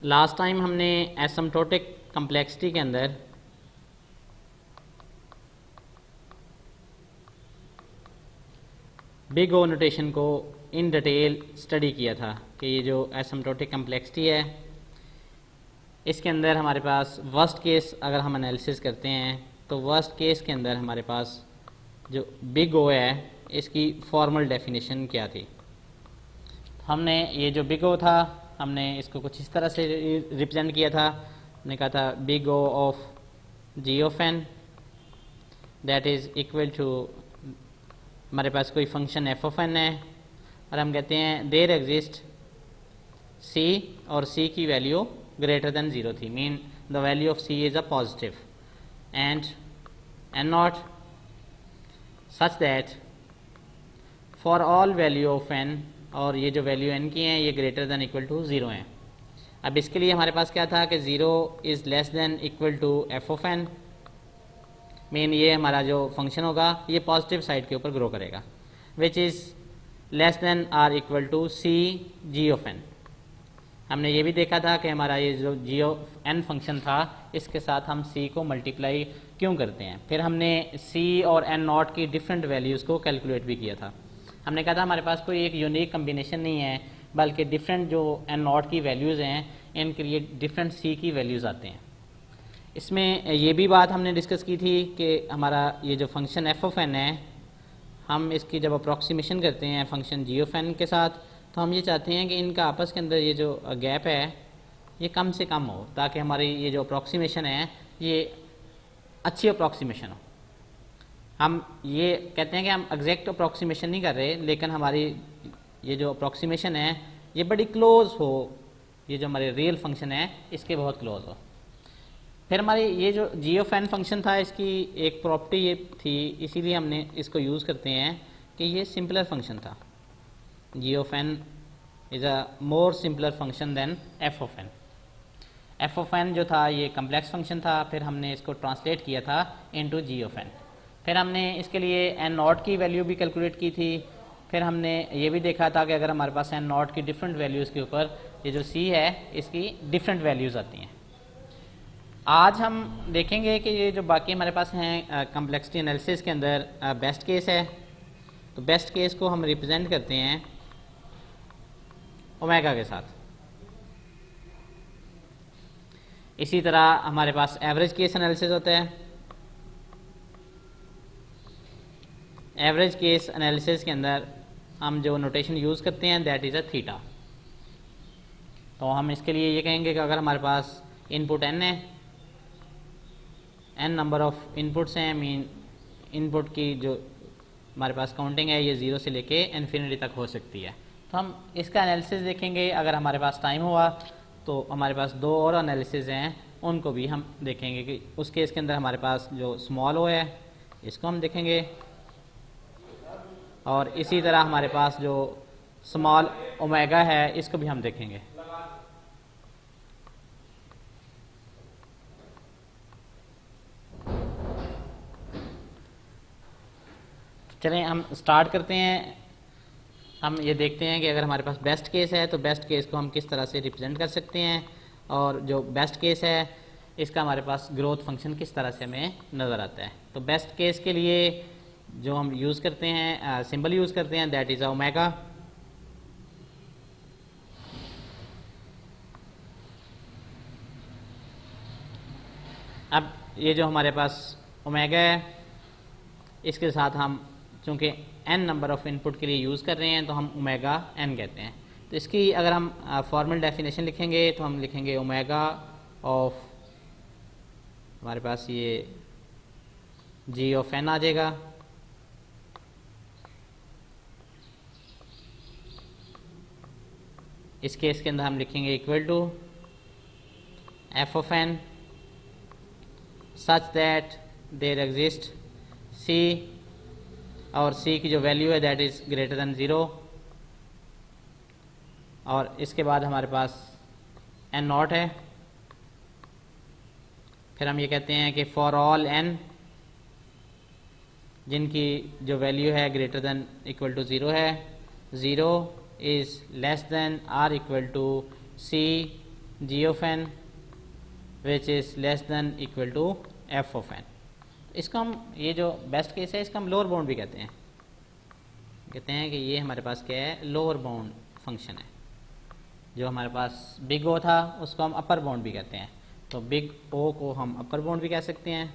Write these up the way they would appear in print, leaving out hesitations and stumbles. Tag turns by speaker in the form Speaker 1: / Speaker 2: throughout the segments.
Speaker 1: Last time हमने asymptotic complexity के अंदर बिग ओ नोटेशन को इन डिटेल स्टडी किया था कि ये जो एसिम्प्टोटिक कम्प्लेक्सिटी है इसके अंदर हमारे पास वर्स्ट केस अगर हम एनालिसिस करते हैं तो वर्स्ट केस के अंदर हमारे पास जो बिग ओ है इसकी फॉर्मल डेफिनेशन क्या थी। हमने ये जो बिग ओ था हमने इसको कुछ इस तरह से रिप्रेजेंट किया था। हमने कहा था big O of g of n that is equal to हमारे पास कोई फंक्शन एफ ऑफ एन है और हम कहते हैं देयर एग्जिस्ट सी और सी की वैल्यू ग्रेटर देन ज़ीरो थी, mean the value of C is a positive and n not such that for all value of n, और ये जो वैल्यू एन की हैं ये greater than equal to zero हैं। अब इसके लिए हमारे पास क्या था कि zero is less than equal to F of n, mean ये हमारा जो फंक्शन होगा ये पॉजिटिव साइड के ऊपर ग्रो करेगा, which is less than or equal to c g of n. हमने ये भी देखा था कि हमारा ये जो जी ऑफ एन फंक्शन था इसके साथ हम सी को मल्टीप्लाई क्यों करते हैं। फिर हमने सी और एन नॉट की डिफरेंट वैल्यूज़ को कैलकुलेट भी किया था। हमने कहा था हमारे पास कोई एक यूनिक कम्बिनेशन नहीं है बल्कि डिफरेंट जो एन नॉट की वैल्यूज़ हैं इनके लिए डिफरेंट सी की वैल्यूज़ आते हैं। इसमें ये भी बात हमने डिस्कस की थी कि हमारा ये जो फंक्शन एफ ऑफ एन है हम इसकी जब अप्रॉक्सीमेशन करते हैं फंक्शन जी ऑफ एन के साथ तो हम ये चाहते हैं कि इनका आपस के अंदर ये जो गैप है ये कम से कम हो ताकि हमारी ये जो अप्रॉक्सीमेशन है ये अच्छी अप्रॉक्सीमेशन हो। हम ये कहते हैं कि हम एग्जैक्ट अप्रॉक्सीमेशन नहीं कर रहे लेकिन हमारी ये जो अप्रॉक्सीमेशन है ये बड़ी क्लोज हो, ये जो हमारे रियल फंक्शन है इसके बहुत क्लोज हो। फिर हमारी ये जो जी ऑफ एन फंक्शन था इसकी एक प्रॉपर्टी ये थी, इसीलिए हमने इसको यूज़ करते हैं कि ये सिंपलर फंक्शन था। G of N is a more simpler function than F of N. F of N जो था ये कम्प्लेक्स फंक्शन था, फिर हमने इसको ट्रांसलेट किया था इनटू जी ऑफ एन। फिर हमने इसके लिए एन नॉट की वैल्यू भी कैलकुलेट की थी। फिर हमने ये भी देखा था कि अगर हमारे पास एन नॉट की डिफरेंट वैल्यूज़ के ऊपर ये जो सी है इसकी डिफरेंट वैल्यूज़ आती हैं। आज हम देखेंगे कि ये जो बाकी हमारे पास हैं कम्प्लेक्सिटी एनालिसिस के अंदर बेस्ट केस है, तो बेस्ट केस को हम रिप्रेजेंट करते हैं ओमेगा के साथ। इसी तरह हमारे पास एवरेज केस एनालिसिस होता है। एवरेज केस एनालिसिस के अंदर हम जो नोटेशन यूज़ करते हैं दैट इज़ अ थीटा। तो हम इसके लिए ये कहेंगे कि अगर हमारे पास इनपुट एन है, एन नंबर ऑफ इनपुट्स हैं, मीन इनपुट की जो हमारे पास काउंटिंग है ये ज़ीरो से लेके इन्फिनिटी तक हो सकती है। तो हम इसका एनालिसिस देखेंगे। अगर हमारे पास टाइम हुआ तो हमारे पास दो और एनालिसिस हैं उनको भी हम देखेंगे कि उस केस के अंदर हमारे पास जो स्मॉल ओ है इसको हम देखेंगे और इसी तरह हमारे पास जो स्मॉल ओमेगा है इसको भी हम देखेंगे। चलें हम स्टार्ट करते हैं। हम ये देखते हैं कि अगर हमारे पास बेस्ट केस है तो बेस्ट केस को हम किस तरह से रिप्रेजेंट कर सकते हैं और जो बेस्ट केस है इसका हमारे पास ग्रोथ फंक्शन किस तरह से हमें नज़र आता है। तो बेस्ट केस के लिए जो हम यूज़ करते हैं सिंबल यूज़ करते हैं दैट इज़ ओमेगा। अब ये जो हमारे पास ओमेगा है इसके साथ हम चूँकि एन नंबर ऑफ इनपुट के लिए यूज़ कर रहे हैं तो हम ओमेगा एन कहते हैं। तो इसकी अगर हम फॉर्मल डेफिनेशन लिखेंगे तो हम लिखेंगे ओमेगा ऑफ हमारे पास ये जी ऑफ एन आ जाएगा। इस केस के अंदर हम लिखेंगे equal to F of N such that there exist C और सी की जो वैल्यू है that is greater than zero. और इसके बाद हमारे पास एन नॉट है। फिर हम ये कहते हैं कि फॉर ऑल एन जिनकी जो वैल्यू है greater than equal to zero है, zero is less than or equal to c g of n which is less than equal to F of n. इसको हम, ये जो बेस्ट केस है, इसका हम लोअर बाउंड भी कहते हैं कि ये हमारे पास क्या है, लोअर बाउंड फंक्शन है। जो हमारे पास बिग ओ था उसको हम अपर बाउंड भी कहते हैं, तो बिग ओ को हम अपर बाउंड भी कह सकते हैं।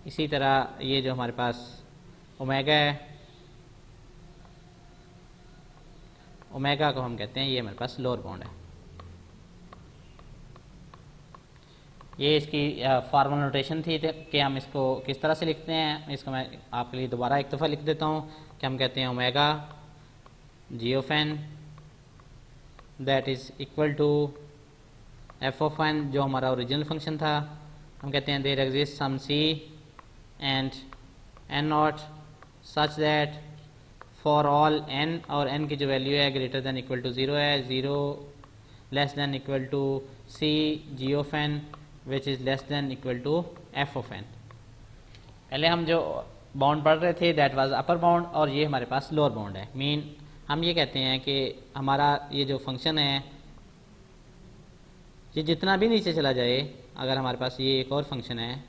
Speaker 1: इसी तरह ये जो हमारे पास ओमेगा है, ओमेगा को हम कहते हैं ये हमारे पास लोअर बाउंड है। ये इसकी फॉर्मल नोटेशन थी कि हम इसको किस तरह से लिखते हैं। इसको मैं आपके लिए दोबारा एक दफ़ा लिख देता हूँ कि हम कहते हैं omega g of n that is equal to F of N, जो हमारा ओरिजिनल फंक्शन था। हम कहते हैं there exist some c and n not such that for all n, और एन की जो वैल्यू है greater than equal to zero है, zero less than equal to c g of n which is less than equal to F of n. पहले हम जो bound पढ़ रहे थे दैट वाज अपर बाउंड, और ये हमारे पास लोअर बाउंड है। मीन हम ये कहते हैं कि हमारा ये जो फंक्शन है ये जितना भी नीचे चला जाए, अगर हमारे पास ये एक और फंक्शन है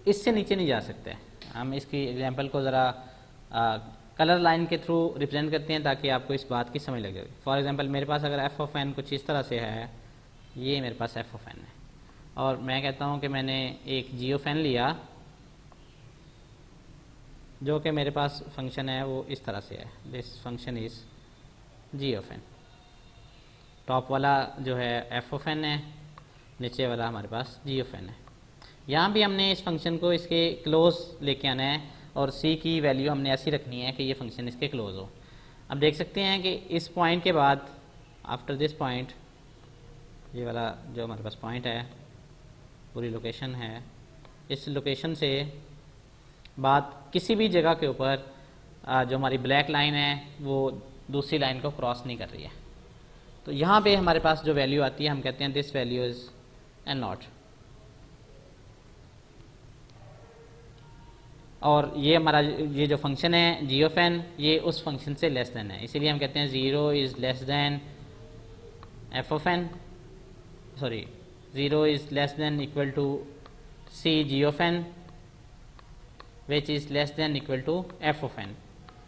Speaker 1: इससे नीचे नहीं जा सकते। हम इसकी एग्जांपल को ज़रा कलर लाइन के थ्रू रिप्रेजेंट करते हैं ताकि आपको इस बात की समझ लग जाए। फॉर एग्जांपल मेरे पास अगर एफ ऑफ एन कुछ इस तरह से है, ये मेरे पास एफ ऑफ एन है, और मैं कहता हूँ कि मैंने एक जी ऑफ एन लिया जो कि मेरे पास फंक्शन है वो इस तरह से है, this function is g of n. Top वाला जो है एफ ऑफ एन है, नीचे वाला हमारे पास जी ऑफ एन है। यहाँ भी हमने इस फंक्शन को इसके क्लोज लेके आना है, और सी की वैल्यू हमने ऐसी रखनी है कि ये फंक्शन इसके क्लोज हो। अब देख सकते हैं कि इस पॉइंट के बाद, आफ्टर दिस पॉइंट, ये वाला जो हमारे पास पॉइंट है, पूरी लोकेशन है, इस लोकेशन से बात किसी भी जगह के ऊपर जो हमारी ब्लैक लाइन है वो दूसरी लाइन को क्रॉस नहीं कर रही है। तो यहाँ पे हमारे पास जो वैल्यू आती है हम कहते हैं this value is an not, और ये हमारा ये जो फंक्शन है जी ऑफ एन ये उस फंक्शन से लेस देन है, इसीलिए हम कहते हैं zero is less than F of n, sorry zero is less than equal to c g of n which is less than equal to F of n.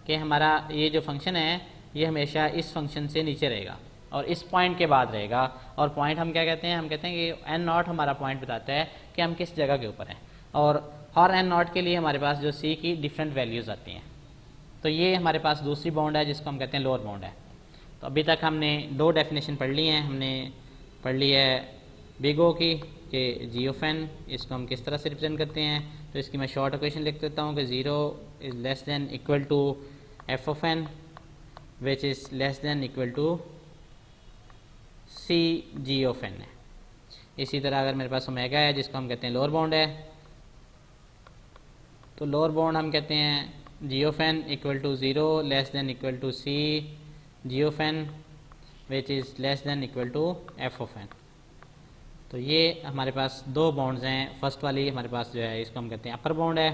Speaker 1: कि हमारा ये जो फंक्शन है ये हमेशा इस फंक्शन से नीचे रहेगा और इस पॉइंट के बाद रहेगा। और पॉइंट हम क्या कहते हैं, हम कहते हैं कि एन नॉट हमारा पॉइंट बताता है कि हम किस जगह के ऊपर हैं, और हर एन नॉट के लिए हमारे पास जो सी की डिफरेंट वैल्यूज़ आती हैं। तो ये हमारे पास दूसरी बाउंड है जिसको हम कहते हैं लोअर बाउंड है। तो अभी तक हमने दो डेफिनेशन पढ़ ली हैं। हमने पढ़ ली है बिग ओ की कि जी ऑफ एन इसको हम किस तरह से रिप्रेजेंट करते हैं। तो इसकी मैं शॉर्ट इक्वेशन लिख देता हूँ कि zero is less than equal to F of n which is less than equal to c g of n है। इसी तरह अगर मेरे पास ओमेगा है जिसको हम कहते हैं लोअर बाउंड है, तो लोअर बाउंड हम कहते हैं g of n equal to zero less than equal to c g of n which is less than equal to F of n. तो ये हमारे पास दो बाउंड्स हैं। फर्स्ट वाली हमारे पास जो है इसको हम कहते हैं अपर बाउंड है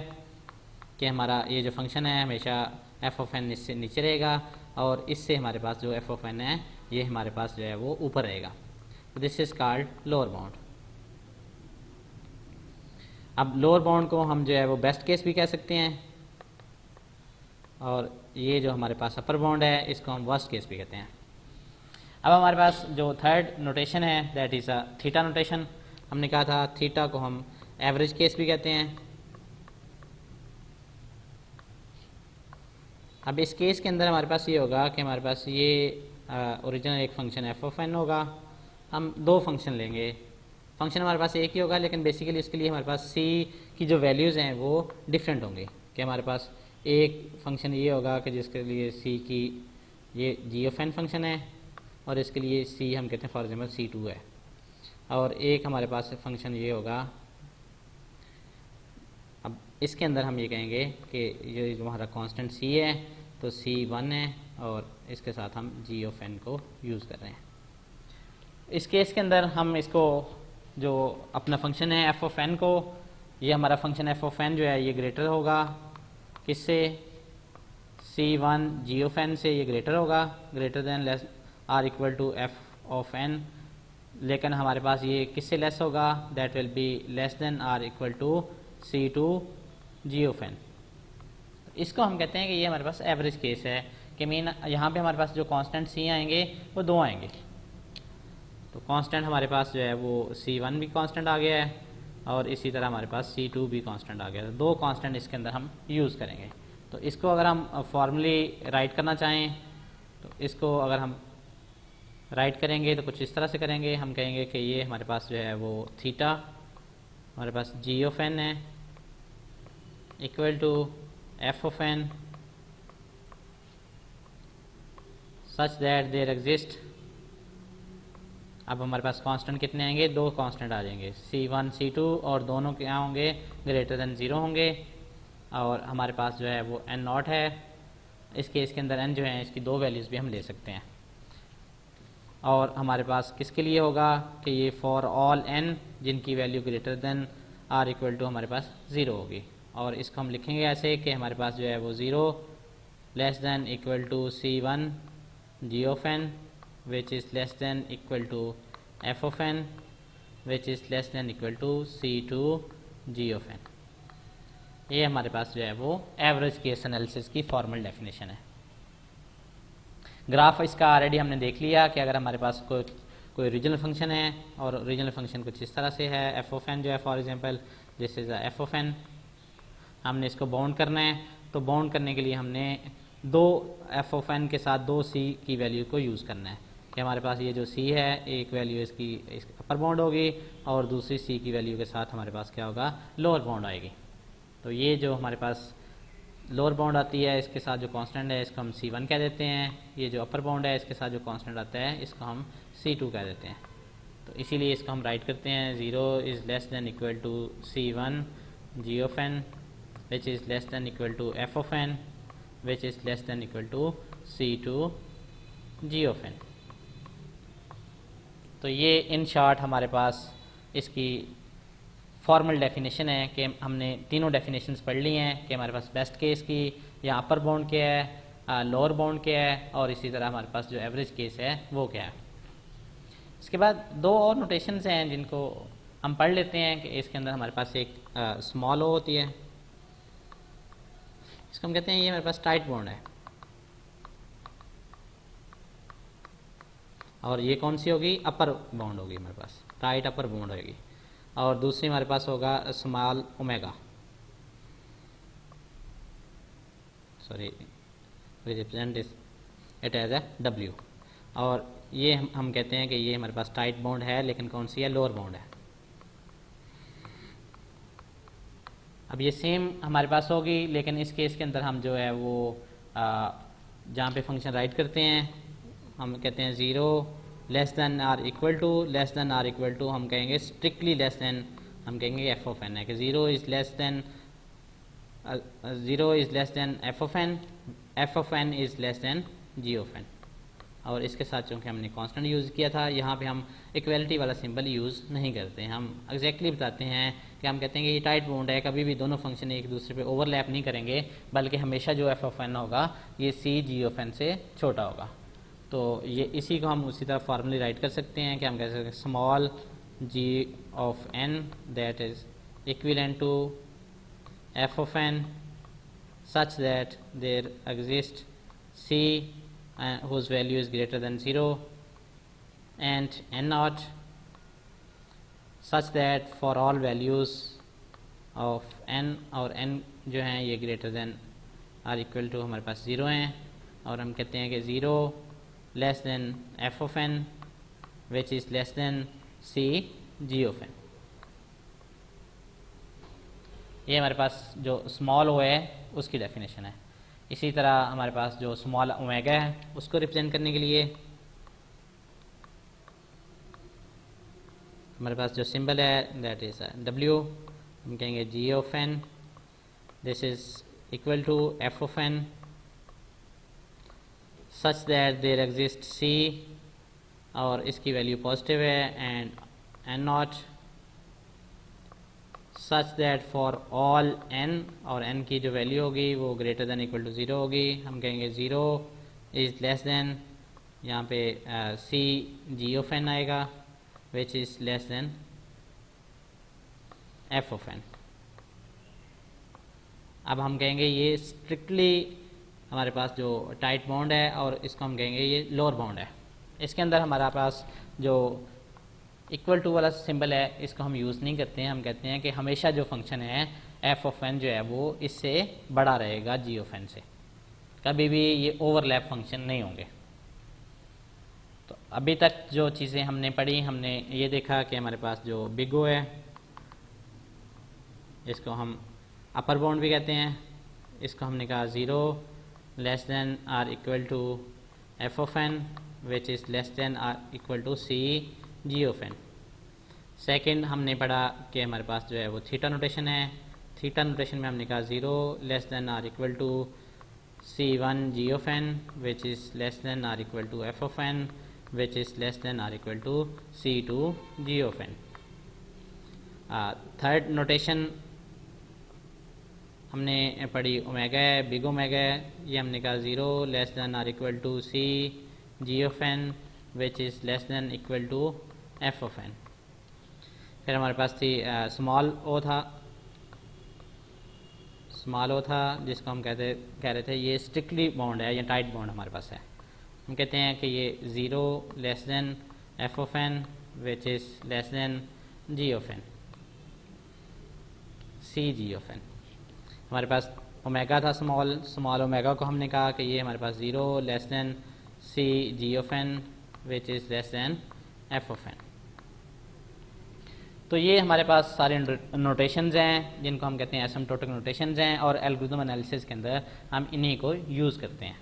Speaker 1: कि हमारा ये जो फंक्शन है हमेशा एफ ऑफ एन इससे नीचे रहेगा, और इससे हमारे पास जो एफ ऑफ एन है ये हमारे पास जो है वो ऊपर रहेगा। This is called lower bound. अब लोअर बाउंड को हम जो है वो बेस्ट केस भी कह सकते हैं, और ये जो हमारे पास अपर बाउंड है इसको हम वर्स्ट केस भी कहते हैं। अब हमारे पास जो थर्ड नोटेशन है that is a theta notation. हमने कहा था थीटा को हम एवरेज केस भी कहते हैं। अब इस केस के अंदर हमारे पास ये होगा कि हमारे पास ये ओरिजिनल एक फंक्शन एफ ऑफ एन होगा, हम दो फंक्शन लेंगे। फंक्शन हमारे पास एक ही होगा लेकिन बेसिकली उसके लिए हमारे पास सी की जो वैल्यूज़ हैं वो डिफरेंट होंगी। कि हमारे पास एक फंक्शन ये होगा कि जिसके लिए सी की ये जी ऑफ एन फंक्शन है, और इसके लिए सी हम कहते हैं फॉर एग्जाम्पल C2 है, और एक हमारे पास फंक्शन ये होगा। अब इसके अंदर हम ये कहेंगे कि ये जो हमारा कांस्टेंट C है तो C1 है, और इसके साथ हम जी ऑफ एन को यूज़ कर रहे हैं। इस केस के अंदर हम इसको जो अपना फंक्शन है एफ ऑफ एन को, ये हमारा फंक्शन एफ ऑफ एन जो है ये ग्रेटर होगा किससे, C1 g ऑफ n से ये ग्रेटर होगा, greater than less or equal to f of n, लेकिन हमारे पास ये किससे लेस होगा, that will be less than or equal to C2 g of n। इसको हम कहते हैं कि ये हमारे पास एवरेज केस है कि मीन यहाँ पे हमारे पास जो कांस्टेंट C आएंगे वो 2 आएंगे। तो कांस्टेंट हमारे पास जो है वो C1 भी कांस्टेंट आ गया है और इसी तरह हमारे पास C2 भी कांस्टेंट आ गया है। तो 2 कांस्टेंट इसके अंदर हम यूज़ करेंगे। तो इसको अगर हम फॉर्मली राइट करना चाहें तो इसको अगर हम राइट करेंगे तो कुछ इस तरह से करेंगे। हम कहेंगे कि ये हमारे पास जो है वो थीटा हमारे पास g ऑफ n है equal to f of n such that there exist. अब हमारे पास कांस्टेंट कितने आएंगे, 2 कांस्टेंट आ जाएंगे C1 C2 और दोनों क्या होंगे, ग्रेटर देन 0 होंगे। और हमारे पास जो है वो n नॉट है। इस केस के अंदर n जो है इसकी 2 वैल्यूज़ भी हम ले सकते हैं। और हमारे पास किसके लिए होगा कि ये फॉर ऑल n जिनकी value greater than or equal to हमारे पास 0 होगी। और इसको हम लिखेंगे ऐसे कि हमारे पास जो है वो 0 less than equal to C1 g of n which is less than equal to f of n which is less than equal to C2 g of n। ये हमारे पास जो है वो एवरेज केस एनालिसिस की फॉर्मल डेफिनेशन है। Graph इसका already हमने देख लिया कि अगर हमारे पास कोई रीजनल फंक्शन है और रीजनल फंक्शन कुछ इस तरह से है, f of n जो है for example this is f of n, हमने इसको बाउंड करना है। तो बाउंड करने के लिए हमने 2 f of n के साथ 2 c की वैल्यू को यूज़ करना है कि हमारे पास ये जो c है एक वैल्यू इसकी अपर बाउंड होगी और दूसरी c की वैल्यू के साथ हमारे पास क्या होगा, लोअर बाउंड आएगी। तो ये जो हमारे पास लोअर बाउंड आती है इसके साथ जो कांस्टेंट है इसको हम C1 कह देते हैं। ये जो अपर बाउंड है इसके साथ जो कांस्टेंट आता है इसको हम C2 कह देते हैं। तो इसीलिए इसको हम राइट करते हैं 0 is less than equal to C1 g of n which is less than equal to f of n which is less than equal to C2 g of n। तो ये इन शॉर्ट हमारे पास इसकी formal definition है कि हमने तीनों definitions पढ़ ली हैं कि हमारे पास बेस्ट केस की या अपर बाउंड क्या है, लोअर बाउंड क्या है और इसी तरह हमारे पास जो एवरेज केस है वो क्या है। इसके बाद 2 और नोटेशंस हैं जिनको हम पढ़ लेते हैं कि इसके अंदर हमारे पास एक स्मॉल ओ होती है, इसको हम कहते हैं ये हमारे पास टाइट बाउंड है। और ये कौन सी होगी, अपर बाउंड होगी, हमारे पास टाइट अपर बाउंड होगी। और दूसरी हमारे पास होगा small omega, sorry we represent it as a W। और ये हम कहते हैं कि ये हमारे पास टाइट बाउंड है लेकिन कौन सी है, लोअर बाउंड है। अब ये सेम हमारे पास होगी लेकिन इस केस के अंदर हम जो है वो जहाँ पे फंक्शन राइट करते हैं हम कहते हैं 0 less than or equal to, less than or equal to हम कहेंगे स्ट्रिक्टली लेस देन, हम कहेंगे f ऑफ n है कि 0 is less then f of n is less then g of n। और इसके साथ चूँकि हमने कांस्टेंट यूज़ किया था यहाँ पे हम इक्वलिटी वाला सिंबल यूज़ नहीं करते हैं। हम एग्जैक्टली बताते हैं कि हम कहते हैं कि ये टाइट बाउंड है, कभी भी दोनों फंक्शन एक दूसरे पे ओवरलैप नहीं करेंगे बल्कि हमेशा जो f ऑफ n होगा ये c g ऑफ n से छोटा होगा। तो ये इसी को हम उसी तरह फॉर्मली राइट कर सकते हैं कि हम कह सकते हैं small g of n that is equivalent to f of n such that there exists c whose value is greater than 0 and n naught such that for all values of n और n जो हैं ये greater than or equal to हमारे पास 0 हैं। और हम कहते हैं कि 0 less then f of n which is less then c g of n। ये हमारे पास जो स्मॉल o है उसकी डेफिनेशन है। इसी तरह हमारे पास जो स्मॉल ओमेगा है उसको रिप्रेजेंट करने के लिए हमारे पास जो सिंबल है दैट इज़ W, हम कहेंगे g of n this is equal to f of n such that there exist c और इसकी वैल्यू पॉजिटिव है and n not such that for all n, और n की जो वैल्यू होगी वो ग्रेटर देन इक्वल टू 0 होगी। हम कहेंगे 0 इज़ लेस देन, यहाँ पे c g ऑफ n आएगा विच is less then f of n। अब हम कहेंगे ये स्ट्रिक्टली हमारे पास जो टाइट बॉन्ड है, और इसको हम कहेंगे ये लोअर बॉन्ड है। इसके अंदर हमारे पास जो इक्वल टू वाला सिंबल है इसको हम यूज़ नहीं करते हैं। हम कहते हैं कि हमेशा जो फंक्शन है f ऑफ n जो है वो इससे बड़ा रहेगा g ऑफ n से, कभी भी ये ओवरलैप फंक्शन नहीं होंगे। तो अभी तक जो चीज़ें हमने पढ़ी, हमने ये देखा कि हमारे पास जो बिग O है इसको हम अपर बाउंड भी कहते हैं। इसको हमने कहा 0 less than or equal to f of n which is less than or equal to c g of n। Second हमने पढ़ा कि हमारे पास जो है वो थीटा नोटेशन है। थीटा नोटेशन में हमने कहा 0 less than or equal to c1 g of n which is less than or equal to f of n which is less than or equal to c2 g of n। Third notation हमने पढ़ी omega है, big omega है। ये हमने कहा 0 less than or equal to c g of n which is less than equal to f of n। फिर हमारे पास थी स्मॉल ओ था जिसको हम कह रहे थे ये स्ट्रिक्टली बॉन्ड है या टाइट बॉन्ड हमारे पास है। हम कहते हैं कि ये 0 less then f of n which is less then g of n, c g of n। हमारे पास ओमेगा था स्मॉल ओमेगा को हमने कहा कि ये हमारे पास 0 less then c g of n which is less then f of n। तो ये हमारे पास सारे नोटेशंस हैं जिनको हम कहते हैं एसिम्प्टोटिक नोटेशंस हैं, और एल्गोरिथम एनालिसिस के अंदर हम इन्हीं को यूज़ करते हैं।